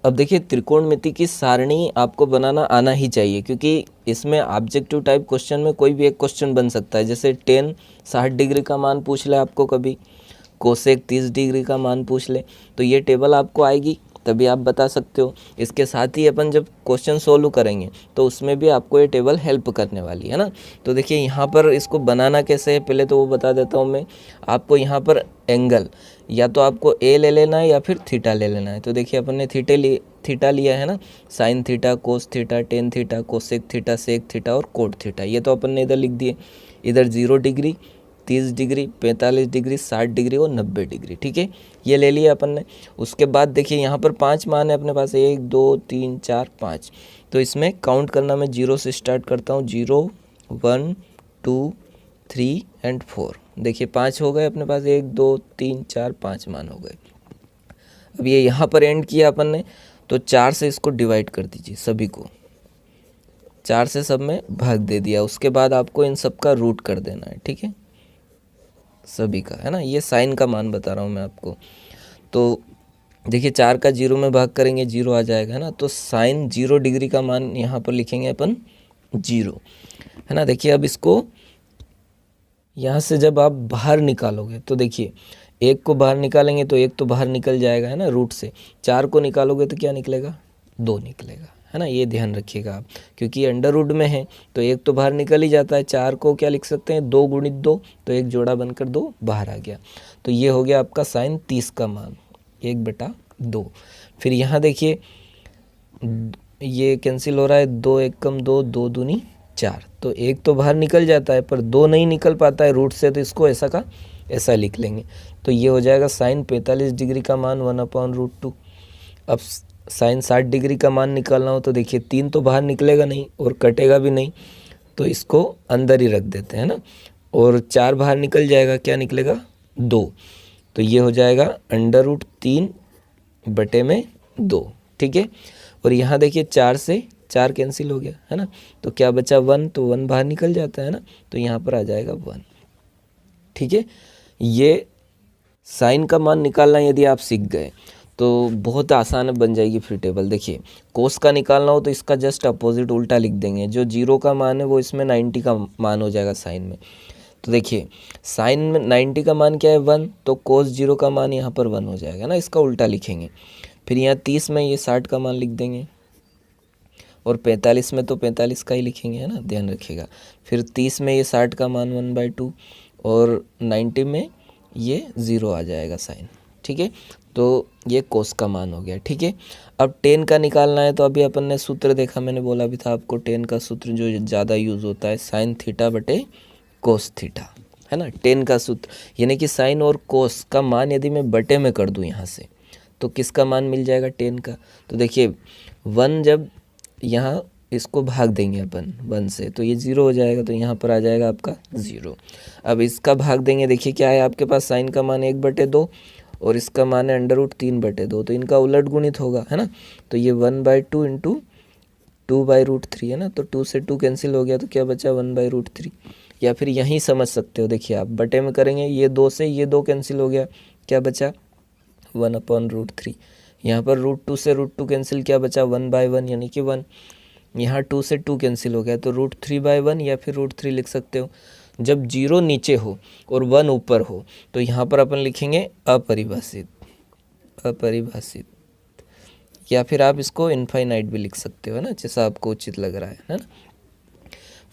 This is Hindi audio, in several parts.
अब देखिए त्रिकोणमिति की सारणी आपको बनाना आना ही चाहिए, क्योंकि इसमें ऑब्जेक्टिव टाइप क्वेश्चन में कोई भी एक क्वेश्चन बन सकता है। जैसे टेन 60 डिग्री का मान पूछ ले आपको, कभी कोसेक 30 डिग्री का मान पूछ ले, तो ये टेबल आपको आएगी, तभी आप बता सकते हो। इसके साथ ही अपन जब क्वेश्चन सोल्व करेंगे तो उसमें भी आपको ये टेबल हेल्प करने वाली है ना। तो देखिए यहाँ पर इसको बनाना कैसे है पहले तो वो बता देता हूँ मैं आपको। यहाँ पर एंगल या तो आपको ए ले लेना है या फिर थीटा ले लेना है। तो देखिए अपन ने थीटा लिया है ना, sine theta, cos theta, tan theta, cosec theta, sec theta और कोट थीटा, ये तो अपन ने इधर लिख दिए। इधर 0 डिग्री, 30 डिग्री, 45 डिग्री, 60 डिग्री और 90 डिग्री, ठीक है, ये ले लिया अपन ने। उसके बाद देखिए यहाँ पर 5 मान है अपने पास, 1 2 3 4 5। तो इसमें काउंट करना मैं 0 से स्टार्ट करता हूँ, 0 1 2 3 एंड 4। देखिए 5 हो गए अपने पास, 1 2 3 4 5 मान हो गए। अब ये यहाँ पर एंड किया अपन ने, तो 4 से इसको डिवाइड कर दीजिए, सभी को 4 से सब में भाग दे दिया। उसके बाद आपको इन सब का रूट कर देना है, ठीक है, सभी का, है ना। ये साइन का मान बता रहा हूँ मैं आपको। तो देखिए 4 का 0 में भाग करेंगे 0 आ जाएगा, है ना। तो साइन 0 डिग्री का मान यहाँ पर लिखेंगे अपन 0, है ना। देखिए अब इसको यहाँ से जब आप बाहर निकालोगे तो देखिए 1 को बाहर निकालेंगे तो 1 तो बाहर निकल जाएगा, है ना, रूट से। 4 को निकालोगे तो क्या निकलेगा, 2 निकलेगा, है ना। ये ध्यान रखिएगा आप, क्योंकि अंडर रूट में है तो 1 तो बाहर निकल ही जाता है। 4 को क्या लिख सकते हैं, 2 गुणित 2, तो 1 जोड़ा बनकर 2 बाहर आ गया। तो ये हो गया आपका साइन 30 का मान, 1/2। फिर यहाँ देखिए ये कैंसिल हो रहा है, 2 1 कम 2, 2 दूनी 4, तो 1 तो बाहर निकल जाता है पर 2 नहीं निकल पाता है रूट से, तो इसको ऐसा का ऐसा लिख लेंगे। तो ये हो जाएगा साइन 45 डिग्री का मान 1/√2। अब साइन 60 डिग्री का मान निकालना हो तो देखिए 3 तो बाहर निकलेगा नहीं और कटेगा भी नहीं, तो इसको अंदर ही रख देते हैं ना। और 4 बाहर निकल जाएगा, क्या निकलेगा, 2। तो ये हो जाएगा √3/2, ठीक है। और यहाँ देखिए 4 से 4 कैंसिल हो गया, है ना। तो क्या बचा, 1, तो 1 बाहर निकल जाता है ना, तो यहाँ पर आ जाएगा 1, ठीक है। ये साइन का मान निकालना यदि आप सीख गए तो बहुत आसान बन जाएगी फिर टेबल। देखिए कोस का निकालना हो तो इसका जस्ट अपोजिट उल्टा लिख देंगे, जो 0 का मान है वो इसमें 90 का मान हो जाएगा साइन में। तो देखिए साइन में 90 का मान क्या है, 1, तो कोस 0 का मान यहाँ पर 1 हो जाएगा ना, इसका उल्टा लिखेंगे। फिर यहाँ 30 में ये 60 का मान लिख देंगे, और 45 में तो 45 का ही लिखेंगे, है ना, ध्यान रखिएगा। फिर 30 में ये 60 का मान 1/2, और 90 में ये 0 आ जाएगा साइन, ठीक है। तो ये कोस का मान हो गया, ठीक है। अब टेन का निकालना है, तो अभी अपन ने सूत्र देखा, मैंने बोला भी था आपको, टेन का सूत्र जो ज़्यादा यूज़ होता है साइन थीटा बटे कोस थीटा, है ना, टेन का सूत्र। यानी कि साइन और कोस का मान यदि मैं बटे में कर दूं यहाँ से, तो किसका मान मिल जाएगा, टेन का। तो देखिए 1 जब यहाँ इसको भाग देंगे अपन 1 से, तो ये 0 हो जाएगा, तो यहाँ पर आ जाएगा आपका 0। अब इसका भाग देंगे, देखिए क्या है आपके पास, साइन का मान 1/2 और इसका मान है √3/2, तो इनका उलट गुणित होगा, है ना। तो ये 1/2 इंटू 2/√3 है ना, तो 2 से 2 कैंसिल हो गया, तो क्या बचा, 1/√3। या फिर यहीं समझ सकते हो, देखिए आप बटे में करेंगे, ये 2 से ये 2 कैंसिल हो गया, क्या बचा, 1/√3। यहाँ पर √2 से √2 कैंसिल, क्या बचा, 1/1 यानी कि 1। यहाँ 2 से 2 कैंसिल हो गया, तो √3/1 या फिर √3 लिख सकते हो। जब 0 नीचे हो और 1 ऊपर हो तो यहाँ पर अपन लिखेंगे अपरिभाषित, या फिर आप इसको इनफाइनाइट भी लिख सकते हो ना, जैसा आपको उचित लग रहा है ना।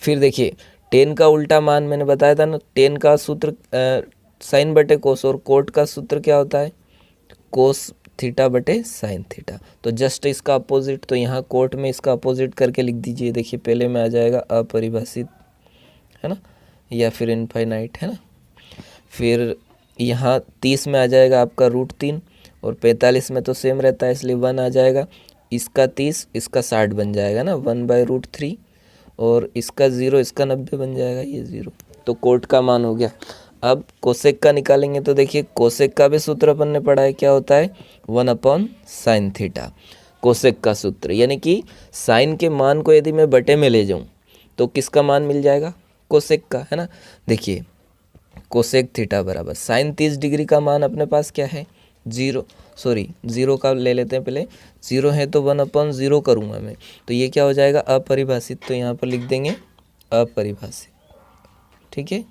फिर देखिए 10 का उल्टा मान मैंने बताया था ना, 10 का सूत्र साइन बटे कोस, और कोट का सूत्र क्या होता है, कोस थीटा बटे साइन थीटा। तो जस्ट इसका अपोजिट, तो यहाँ कोट में इसका अपोजिट करके लिख दीजिए। देखिए पहले में आ जाएगा अपरिभाषित, है ना, या फिर इनफाइनाइट, है ना। फिर यहाँ 30 में आ जाएगा आपका √3, और 45 में तो सेम रहता है इसलिए 1 आ जाएगा। इसका 30, इसका 60 बन जाएगा ना, 1/√3, और इसका 0, इसका 90 बन जाएगा, ये 0। तो कोट का मान हो गया। अब कोसेक का निकालेंगे, तो देखिए कोसेक का भी सूत्र अपन ने पढ़ा है, क्या होता है, 1/sin थीटा, कोसेक का सूत्र। यानी कि साइन के मान को यदि मैं बटे में ले जाऊं तो किसका मान मिल जाएगा, कोसेक का, है ना। देखिए कोसेक थीटा बराबर साइन 30 डिग्री का मान अपने पास क्या है, 0, सॉरी 0 का ले लेते हैं पहले, 0 है तो 1/0 करूँगा मैं, तो ये क्या हो जाएगा अपरिभाषित, तो यहाँ पर लिख देंगे अपरिभाषित, ठीक है,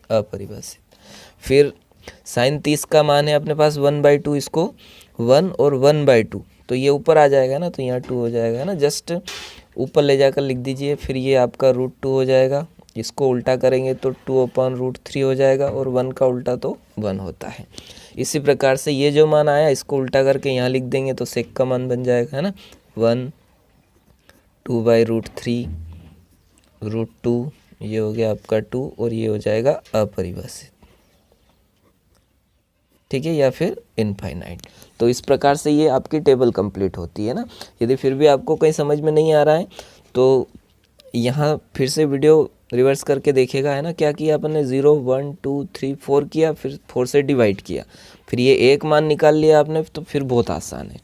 अपरिभाषित। फिर साइन 30 का मान है अपने पास 1/2, इसको 1 और 1/2, तो ये ऊपर आ जाएगा ना, तो यहाँ 2 हो जाएगा ना, जस्ट ऊपर ले जाकर लिख दीजिए। फिर ये आपका √2 हो जाएगा, इसको उल्टा करेंगे तो 2/√3 हो जाएगा, और 1 का उल्टा तो 1 होता है। इसी प्रकार से ये जो मान आया इसको उल्टा करके यहाँ लिख देंगे तो सेक का मान बन जाएगा, है ना, 1 2/√3 √2, ये हो गया आपका 2, और ये हो जाएगा अपरिभाषित, ठीक है, या फिर इनफाइनाइट। तो इस प्रकार से ये आपकी टेबल कंप्लीट होती है ना। यदि फिर भी आपको कहीं समझ में नहीं आ रहा है तो यहाँ फिर से वीडियो रिवर्स करके देखेगा, है ना। क्या किया अपन ने, 0 1 2 3 4 किया, फिर 4 से डिवाइड किया, फिर ये एक मान निकाल लिया आपने, तो फिर बहुत आसान है।